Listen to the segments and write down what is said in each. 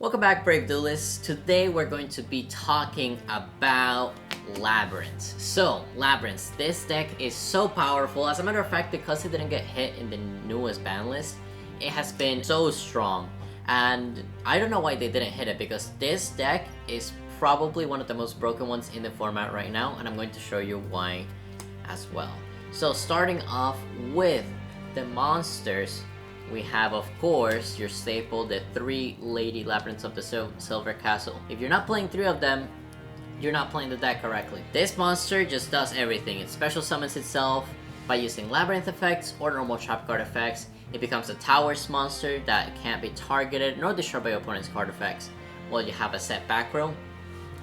Welcome back, Brave Duelists. Today we're going to be talking about Labrynth. So, Labrynth, this deck is so powerful. As a matter of fact, because it didn't get hit in the newest ban list, it has been so strong. And I don't know why they didn't hit it, because this deck is probably one of the most broken ones in the format right now, and I'm going to show you why as well. So, starting off with the monsters, we have, of course, your staple, the 3 Lady Labrynths of the Silver Castle. If you're not playing 3 of them, you're not playing the deck correctly. This monster just does everything. It special summons itself by using Labrynth effects or normal trap card effects. It becomes a Towers monster that can't be targeted nor destroyed by your opponent's card effects while you have a set back row.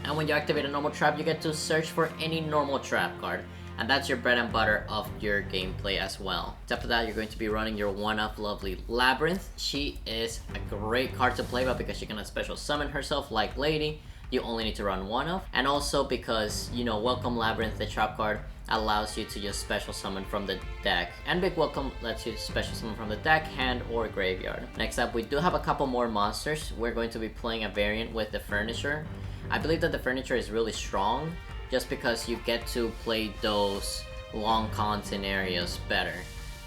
And when you activate a normal trap, you get to search for any normal trap card. And that's your bread and butter of your gameplay as well. After that, you're going to be running your one-off lovely Labrynth. She is a great card to play about because she can special summon herself like Lady. You only need to run one of. And also because, you know, Welcome Labrynth, the trap card, allows you to just special summon from the deck. And Big Welcome lets you special summon from the deck, hand, or graveyard. Next up, we do have a couple more monsters. We're going to be playing a variant with the Furniture. I believe that the Furniture is really strong, just because you get to play those long con scenarios better.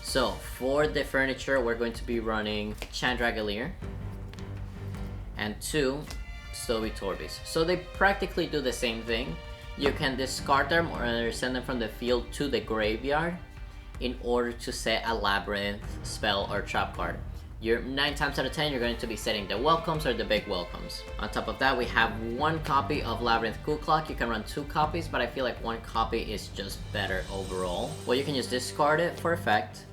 So, for the Furniture, we're going to be running Chandragalier and 2 Stovey Torbis. So they practically do the same thing. You can discard them or send them from the field to the graveyard in order to set a Labrynth spell or trap card. 9 times out of 10, you're going to be setting the Welcomes or the Big Welcomes. On top of that, we have 1 copy of Labrynth Cool Clock. You can run 2 copies, but I feel like 1 copy is just better overall. Well, you can just discard it for effect.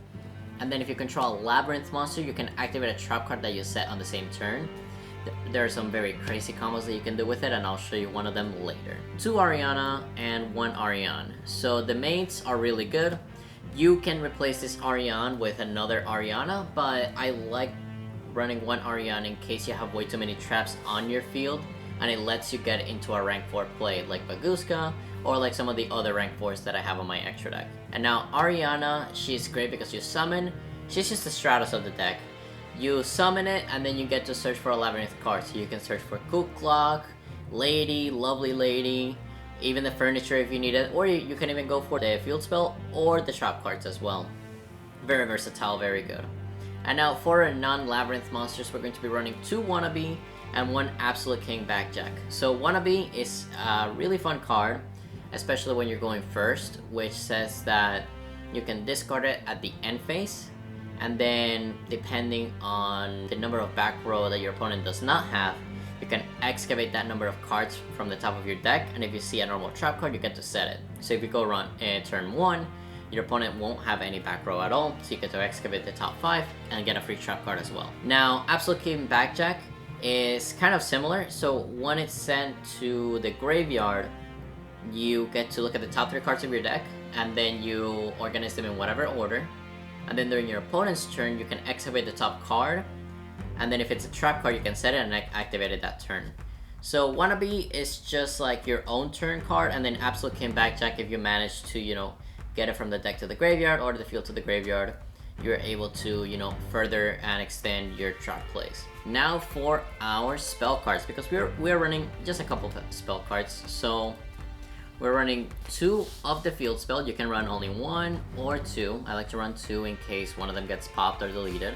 And then if you control a Labrynth monster, you can activate a trap card that you set on the same turn. There are some very crazy combos that you can do with it, and I'll show you one of them later. 2 Ariana and 1 Ariane. So the mates are really good. You can replace this Ariane with another Ariana, but I like running 1 Ariane in case you have way too many traps on your field, and it lets you get into a rank 4 play like Baguska, or like some of the other rank 4s that I have on my extra deck. And now Ariana, she's great because you summon. She's just the Stratos of the deck. You summon it, and then you get to search for a Labrynth card. So you can search for Cook Clock, Lady, Lovely Lady, even the Furniture if you need it, or you can even go for the field spell or the trap cards as well. Very versatile, very good. And now for our non-Labrynth monsters, we're going to be running 2 Wannabe and 1 Absolute King Backjack. So Wannabe is a really fun card, especially when you're going first, which says that you can discard it at the end phase, and then depending on the number of back row that your opponent does not have, you can excavate that number of cards from the top of your deck, and if you see a normal trap card, you get to set it. So if you go run turn 1, your opponent won't have any back row at all, so you get to excavate the top 5 and get a free trap card as well. Now, Absolute King Backjack is kind of similar. So when it's sent to the graveyard, you get to look at the top 3 cards of your deck, and then you organize them in whatever order. And then during your opponent's turn, you can excavate the top card, and then if it's a trap card, you can set it and activate it that turn. So Wannabe is just like your own turn card, and then Absolute King Backjack, if you manage to, you know, get it from the deck to the graveyard or the field to the graveyard, you're able to, you know, further and extend your trap plays. Now for our spell cards, because we're running just a couple of spell cards. So we're running 2 of the field spell. You can run only 1 or 2. I like to run 2 in case one of them gets popped or deleted.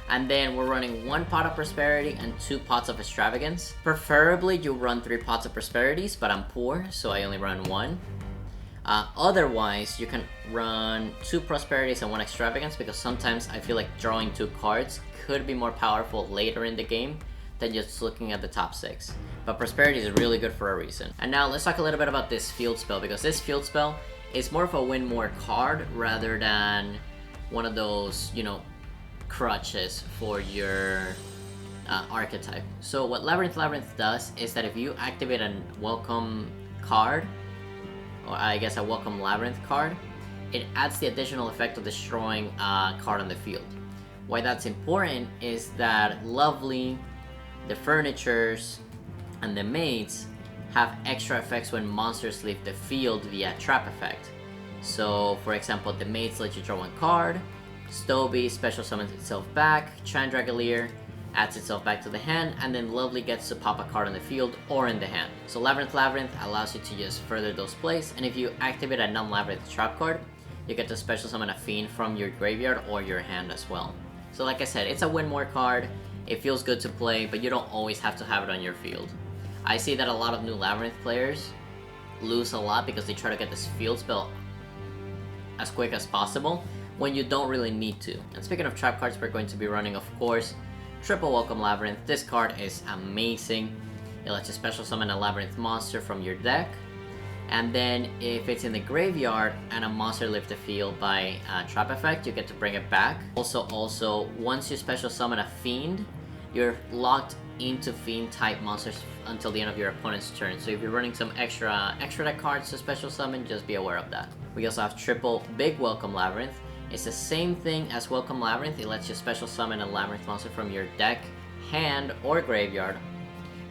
And then we're running 1 Pot of Prosperity and 2 Pots of Extravagance. Preferably you run 3 Pots of Prosperities, but I'm poor, so I only run 1. Otherwise, you can run 2 Prosperities and 1 Extravagance, because sometimes I feel like drawing 2 cards could be more powerful later in the game than just looking at the top 6. But Prosperity is really good for a reason. And now let's talk a little bit about this field spell, because this field spell is more of a win more card rather than one of those, you know, crutches for your archetype. So what Labrynth does is that if you activate a Welcome card, or I guess a Welcome Labrynth card, it adds the additional effect of destroying a card on the field. Why that's important is that Lovely, the Furnitures, and the Mates have extra effects when monsters leave the field via trap effect. So for example, the Mates let you draw 1 card, Stovey special summons itself back, Chandragalier, adds itself back to the hand, and then Lovely gets to pop a card on the field or in the hand. So Labrynth allows you to just further those plays, and if you activate a non-Labrynth trap card, you get to special summon a Fiend from your graveyard or your hand as well. So like I said, it's a win more card, it feels good to play, but you don't always have to have it on your field. I see that a lot of new Labrynth players lose a lot because they try to get this field spell as quick as possible when you don't really need to. And speaking of trap cards, we're going to be running, of course, Triple Welcome Labrynth. This card is amazing. It lets you special summon a Labrynth monster from your deck, and then if it's in the graveyard and a monster leaves the field by a trap effect, you get to bring it back. Also, once you special summon a Fiend, you're locked into Fiend type monsters until the end of your opponent's turn. So if you're running some extra deck cards to special summon, just be aware of that. We also have Triple Big Welcome Labrynth. It's the same thing as Welcome Labrynth. It lets you special summon a Labrynth monster from your deck, hand, or graveyard.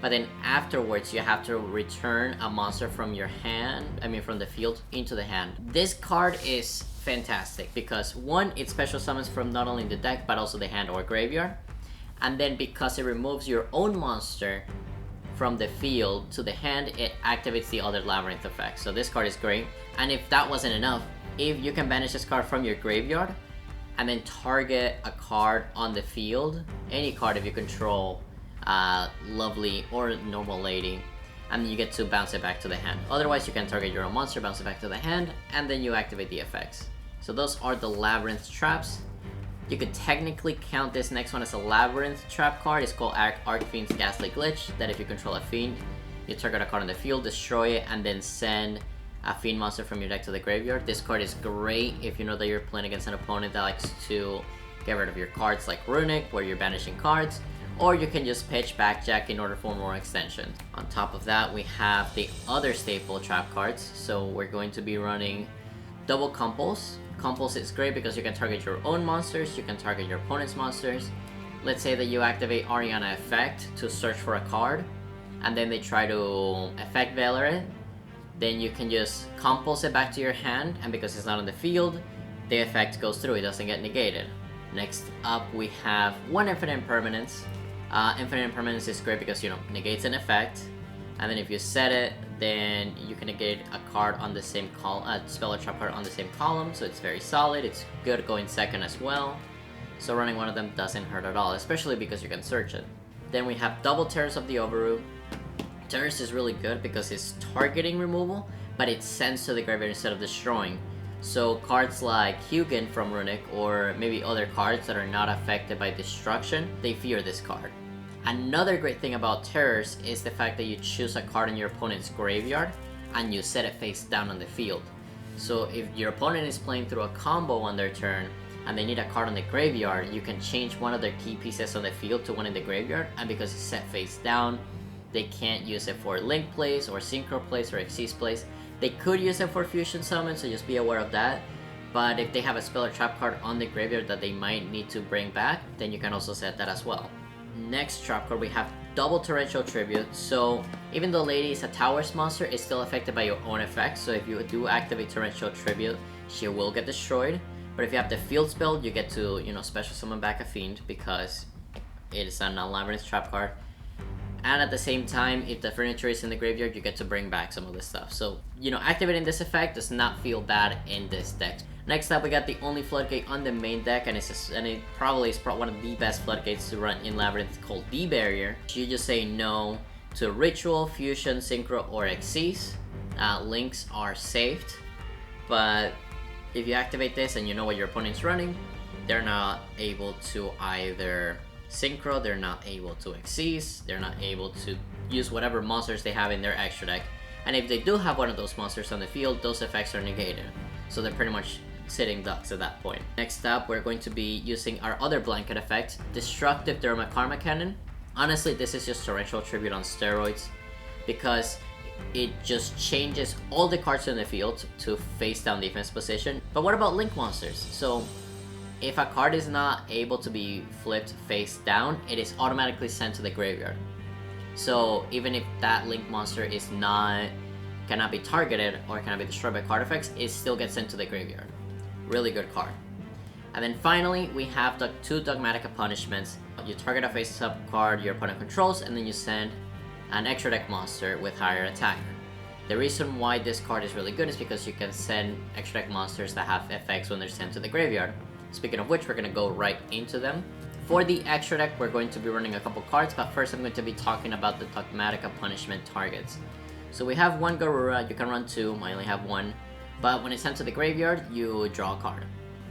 But then afterwards, you have to return a monster from your hand, from the field, into the hand. This card is fantastic because one, it special summons from not only the deck, but also the hand or graveyard. And then because it removes your own monster from the field to the hand, it activates the other Labrynth effect. So this card is great. And if that wasn't enough, if you can banish this card from your graveyard and then target a card on the field, any card if you control Lovely or Normal Lady, and you get to bounce it back to the hand. Otherwise, you can target your own monster, bounce it back to the hand, and then you activate the effects. So those are the Labrynth traps. You could technically count this next one as a Labrynth trap card. It's called Archfiend's Ghastly Glitch, that if you control a Fiend, you target a card on the field, destroy it, and then send a Fiend monster from your deck to the graveyard. This card is great if you know that you're playing against an opponent that likes to get rid of your cards like Runic, where you're banishing cards, or you can just pitch Backjack in order for more extension. On top of that, we have the other staple trap cards. So we're going to be running Double Compulse. Compulse is great because you can target your own monsters, you can target your opponent's monsters. Let's say that you activate Ariana effect to search for a card, and then they try to effect Veiler it. Then you can just compulse it back to your hand, and because it's not on the field, the effect goes through, it doesn't get negated. Next up, we have one Infinite Impermanence. Infinite Impermanence is great because, negates an effect, and then if you set it, then you can negate a card on the same column, spell or trap card on the same column, so it's very solid. It's good going second as well. So running one of them doesn't hurt at all, especially because you can search it. Then we have Double Terrace of the Overroot. Terrace is really good because it's targeting removal, but it sends to the graveyard instead of destroying. So cards like Hugin from Runic, or maybe other cards that are not affected by destruction, they fear this card. Another great thing about Terrace is the fact that you choose a card in your opponent's graveyard and you set it face down on the field. So if your opponent is playing through a combo on their turn and they need a card on the graveyard, you can change one of their key pieces on the field to one in the graveyard, and because it's set face down, they can't use it for link plays or synchro plays or Xyz plays. They could use it for fusion summon, so just be aware of that. But if they have a spell or trap card on the graveyard that they might need to bring back, then you can also set that as well. Next trap card, we have Double Torrential Tribute. So even though Lady is a Towers monster, it's still affected by your own effects. So if you do activate Torrential Tribute, she will get destroyed. But if you have the field spell, you get to, special summon back a Fiend because it is a non-Labrynth trap card. And at the same time, if the furniture is in the graveyard, you get to bring back some of this stuff. So, activating this effect does not feel bad in this deck. Next up, we got the only floodgate on the main deck, and it probably is one of the best floodgates to run in Labrynth, called the Barrier. You just say no to Ritual, Fusion, Synchro, or Xyz. Links are saved, but if you activate this and you know what your opponent's running, they're not able to either Synchro, they're not able to Xyz, they're not able to use whatever monsters they have in their extra deck. And if they do have one of those monsters on the field, those effects are negated. So they're pretty much sitting ducks at that point. Next up, we're going to be using our other blanket effect, Destructive Derma Karma Cannon. Honestly, this is just Torrential Tribute on steroids, because it just changes all the cards in the field to face down defense position. But what about link monsters? So if a card is not able to be flipped face down, it is automatically sent to the graveyard. So even if that link monster is cannot be targeted or cannot be destroyed by card effects, it still gets sent to the graveyard. Really good card. And then finally, we have the 2 Dogmatic punishments. You target a face-up card your opponent controls, and then you send an extra deck monster with higher attack. The reason why this card is really good is because you can send extra deck monsters that have effects when they're sent to the graveyard. Speaking of which, we're going to go right into them. For the extra deck, we're going to be running a couple cards, but first I'm going to be talking about the Dogmatic punishment targets. So we have 1 Garura, you can run 2, I only have 1, but when it's sent to the graveyard, you draw a card.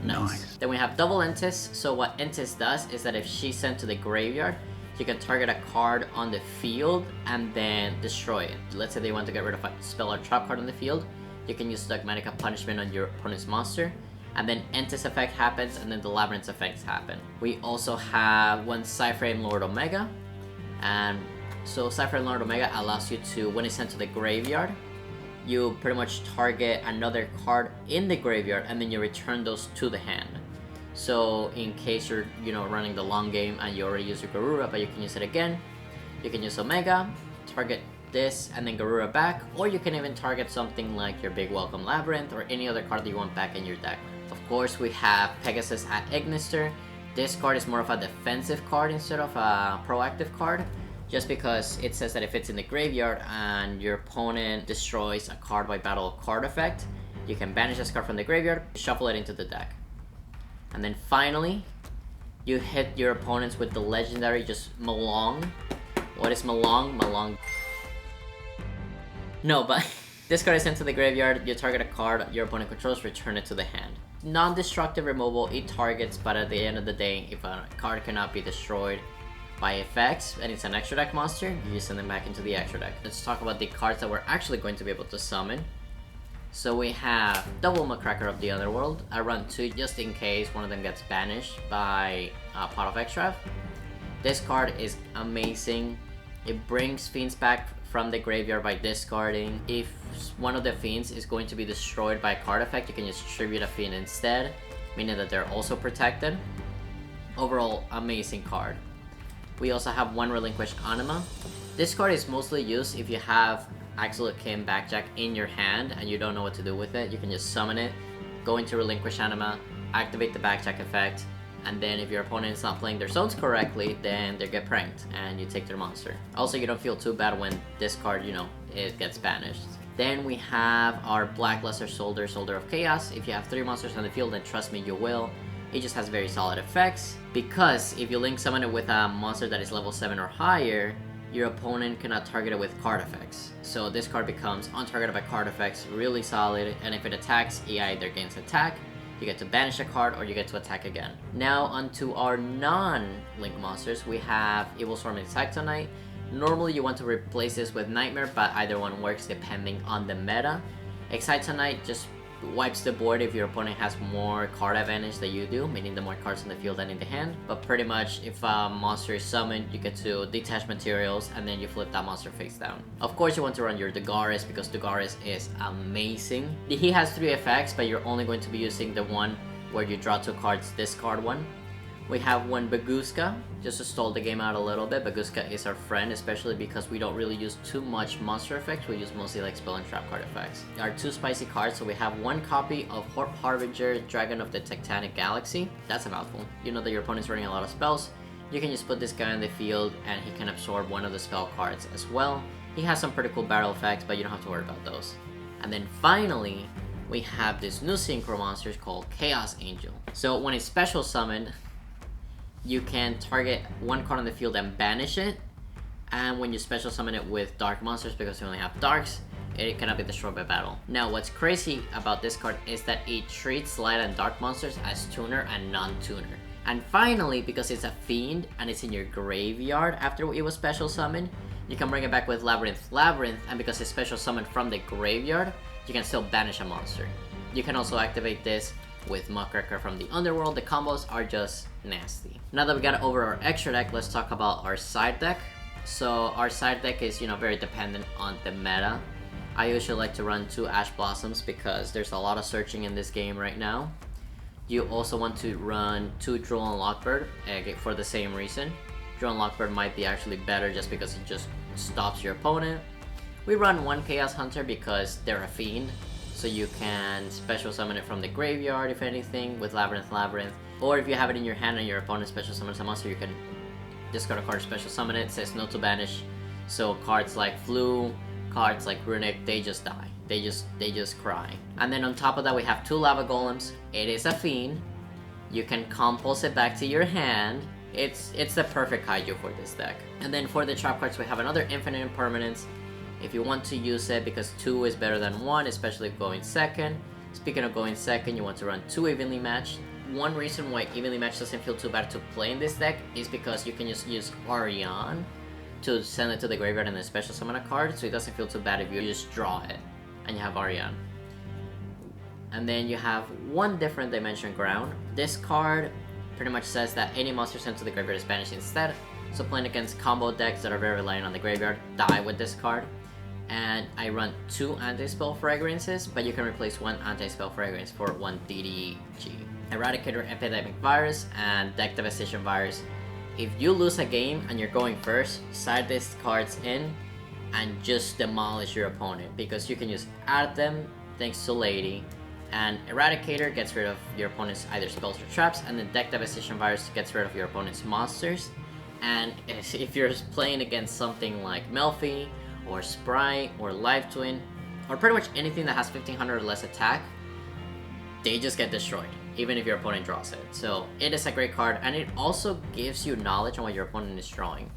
Nice. Then we have double Entis. So what Entis does is that if she's sent to the graveyard, you can target a card on the field and then destroy it. Let's say they want to get rid of a spell or trap card on the field, you can use Dogmatic punishment on your opponent's monster, and then Entis effect happens, and then the Labrynth effects happen. We also have 1 Cyframe Lord Omega, and so Cyframe Lord Omega allows you to, when it's sent to the graveyard, you pretty much target another card in the graveyard, and then you return those to the hand. So in case you're, running the long game and you already use your Garura, but you can use it again, you can use Omega, target this, and then Garura back, or you can even target something like your Big Welcome Labrynth or any other card that you want back in your deck. Of course, we have Pegasus at Ignister. This card is more of a defensive card instead of a proactive card, just because it says that if it's in the graveyard and your opponent destroys a card by battle card effect, you can banish this card from the graveyard, shuffle it into the deck. And then finally, you hit your opponents with the legendary just Malong. What is Malong? Malong. No, but this card is sent to the graveyard, you target a card your opponent controls, return it to the hand. Non-destructive removal, it targets, but at the end of the day, if a card cannot be destroyed by effects and it's an extra deck monster, you send them back into the extra deck. Let's talk about the cards that we're actually going to be able to summon. So we have Double Macracker of the Underworld. I run 2 just in case one of them gets banished by Pot of Extra. This card is amazing. It brings fiends back from the graveyard by discarding. If one of the fiends is going to be destroyed by a card effect, you can just tribute a fiend instead, meaning that they're also protected. Overall, amazing card. We also have 1 Relinquished Anima. This card is mostly used if you have Absolute Kin Backjack in your hand and you don't know what to do with it. You can just summon it, go into Relinquish Anima, activate the Backjack effect, and then if your opponent is not playing their zones correctly, then they get pranked and you take their monster. Also, you don't feel too bad when this card, it gets banished. Then we have our Blackluster Soldier, Soldier of Chaos. If you have 3 monsters on the field, then trust me, you will. It just has very solid effects, because if you link summon it with a monster that is level 7 or higher, your opponent cannot target it with card effects. So this card becomes untargeted by card effects, really solid, and if it attacks, it either gains attack, you get to banish a card, or you get to attack again. Now onto our non-link monsters, we have Evil Storm and Tectonite. Normally you want to replace this with Nightmare, but either one works depending on the meta. Excite-Tonight just wipes the board if your opponent has more card advantage than you do, meaning the more cards in the field than in the hand. But pretty much, if a monster is summoned, you get to detach materials and then you flip that monster face down. Of course, you want to run your Duelist, because Duelist is amazing. He has 3 effects, but you're only going to be using the one where you draw 2 cards, discard 1. We have 1 Baguska, just to stall the game out a little bit. Baguska is our friend, especially because we don't really use too much monster effects, we use mostly like spell and trap card effects. There are 2 spicy cards, so we have 1 copy of Horp Harbinger, Dragon of the Tectonic Galaxy. That's a mouthful. You know that your opponent's running a lot of spells, you can just put this guy on the field and he can absorb one of the spell cards as well. He has some pretty cool battle effects, but you don't have to worry about those. And then finally, we have this new synchro monster called Chaos Angel. So when it's special summoned, you can target 1 card on the field and banish it, and when you special summon it with dark monsters, because you only have darks, it cannot be destroyed by battle. Now what's crazy about this card is that it treats light and dark monsters as tuner and non-tuner. And finally, because it's a fiend and it's in your graveyard after it was special summoned, you can bring it back with Labrynth, and because it's special summoned from the graveyard, you can still banish a monster. You can also activate this with Muckraker from the Underworld. The combos are just nasty. Now that we got over our extra deck, let's talk about our side deck. So our side deck is, very dependent on the meta. I usually like to run 2 Ash Blossoms because there's a lot of searching in this game right now. You also want to run 2 Droll and Lockbird for the same reason. Droll and Lockbird might be actually better just because it just stops your opponent. We run 1 Chaos Hunter because they're a fiend, so you can special summon it from the graveyard if anything with Labrynth. Or if you have it in your hand and your opponent special summons a monster, you can discard a card, special summon it. It says no to banish. So cards like Flu, cards like Runic, they just die. They just cry. And then on top of that, we have 2 Lava Golems. It is a Fiend. You can compulse it back to your hand. It's the perfect kaiju for this deck. And then for the trap cards, we have another Infinite Impermanence. If you want to use it, because 2 is better than 1, especially going second. Speaking of going second, you want to run 2 Evenly Matched. One reason why Evenly Matched doesn't feel too bad to play in this deck is because you can just use Ariane to send it to the graveyard and then special summon a card, so it doesn't feel too bad if you just draw it and you have Ariane. And then you have 1 different dimension ground. This card pretty much says that any monster sent to the graveyard is banished instead. So playing against combo decks that are very reliant on the graveyard, die with this card. And I run 2 Anti-Spell Fragrances, but you can replace 1 Anti-Spell Fragrance for 1 DDG. Eradicator, Epidemic Virus, and Deck Devastation Virus. If you lose a game and you're going first, side these cards in and just demolish your opponent, because you can just add them thanks to Lady. And Eradicator gets rid of your opponent's either spells or traps, and then Deck Devastation Virus gets rid of your opponent's monsters. And if you're playing against something like Melfi, or Sprite, or Live Twin, or pretty much anything that has 1500 or less attack, they just get destroyed, even if your opponent draws it. So it is a great card, and it also gives you knowledge on what your opponent is drawing.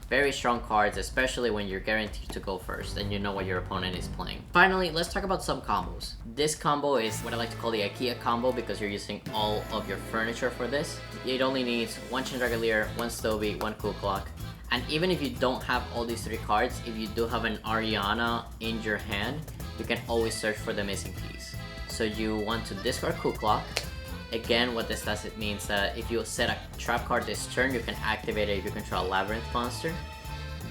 Very strong cards, especially when you're guaranteed to go first and you know what your opponent is playing. Finally, let's talk about some combos. This combo is what I like to call the IKEA combo, because you're using all of your furniture for this. It only needs 1 Chandragalier, 1 Stovey, 1 Cool Clock. And even if you don't have all these 3 cards, if you do have an Ariana in your hand, you can always search for the missing piece. So you want to discard Cool Clock. Again, what this does, it means that if you set a trap card this turn, you can activate it if you control a Labrynth monster.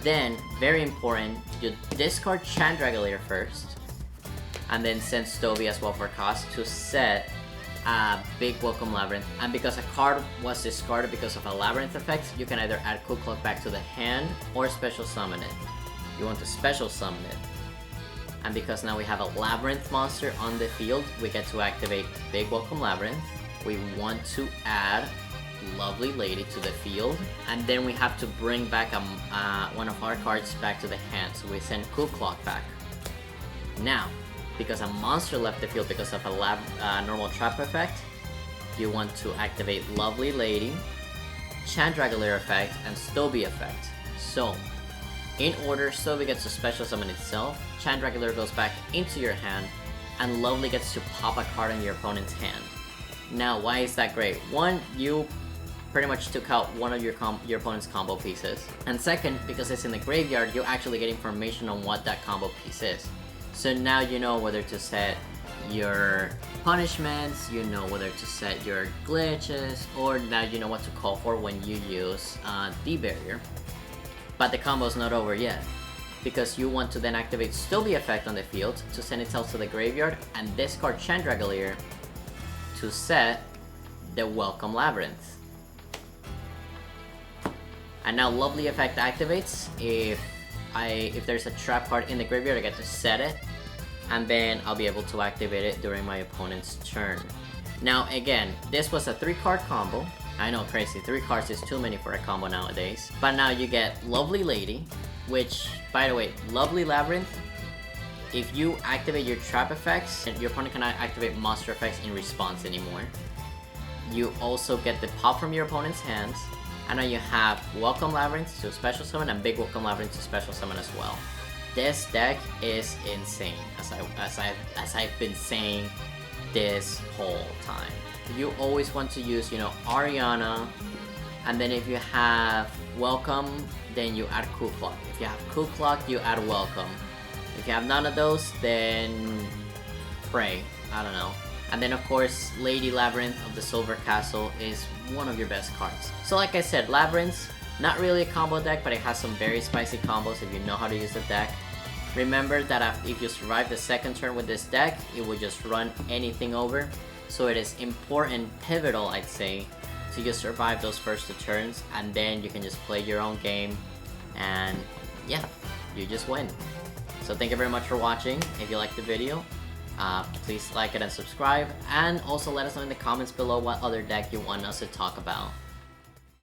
Then, very important, you discard Chandragalier first, and then send Stovey as well for cost to set a big Welcome Labrynth. And because a card was discarded because of a Labrynth effect, you can either add Cool Clock back to the hand or special summon it. You want to special summon it. And because now we have a Labrynth monster on the field, we get to activate Big Welcome Labrynth. We want to add Lovely Lady to the field, and then we have to bring back one of our cards back to the hand, so we send Cool Clock back. Now, because a monster left the field because of a normal trap effect, you want to activate Lovely Lady, Chandragalier effect, and Stovey effect. So, in order, Stovey gets to special summon itself, Chandragalier goes back into your hand, and Lovely gets to pop a card in your opponent's hand. Now, why is that great? One, you pretty much took out one of your opponent's combo pieces. And second, because it's in the graveyard, you actually get information on what that combo piece is. So now you know whether to set your punishments, you know whether to set your glitches, or now you know what to call for when you use D-Barrier. But the combo's not over yet, because you want to then activate Stovey effect on the field to send itself to the graveyard and discard Chandragalier to set the Welcome Labrynth. And now Lovely effect activates. If there's a trap card in the graveyard, I get to set it, and then I'll be able to activate it during my opponent's turn. Now again, this was a 3-card combo. I know, crazy, 3 cards is too many for a combo nowadays. But now you get Lovely Lady, which, by the way, Lovely Labrynth, if you activate your trap effects, your opponent cannot activate monster effects in response anymore. You also get the pop from your opponent's hands, and now you have Welcome Labrynth to special summon and Big Welcome Labrynth to special summon as well. This deck is insane, as I've been saying this whole time. You always want to use, Ariana, and then if you have Welcome, then you add Cool Clock. If you have Cool Clock, you add Welcome. If you have none of those, then Pray. I don't know. And then of course, Lady Labrynth of the Silver Castle is one of your best cards. So like I said, Labrynth, not really a combo deck, but it has some very spicy combos if you know how to use the deck. Remember that if you survive the second turn with this deck, it will just run anything over. So it is important, pivotal I'd say, to just survive those first 2 turns, and then you can just play your own game, and yeah, you just win. So thank you very much for watching. If you liked the video, Please like it and subscribe, and also let us know in the comments below what other deck you want us to talk about.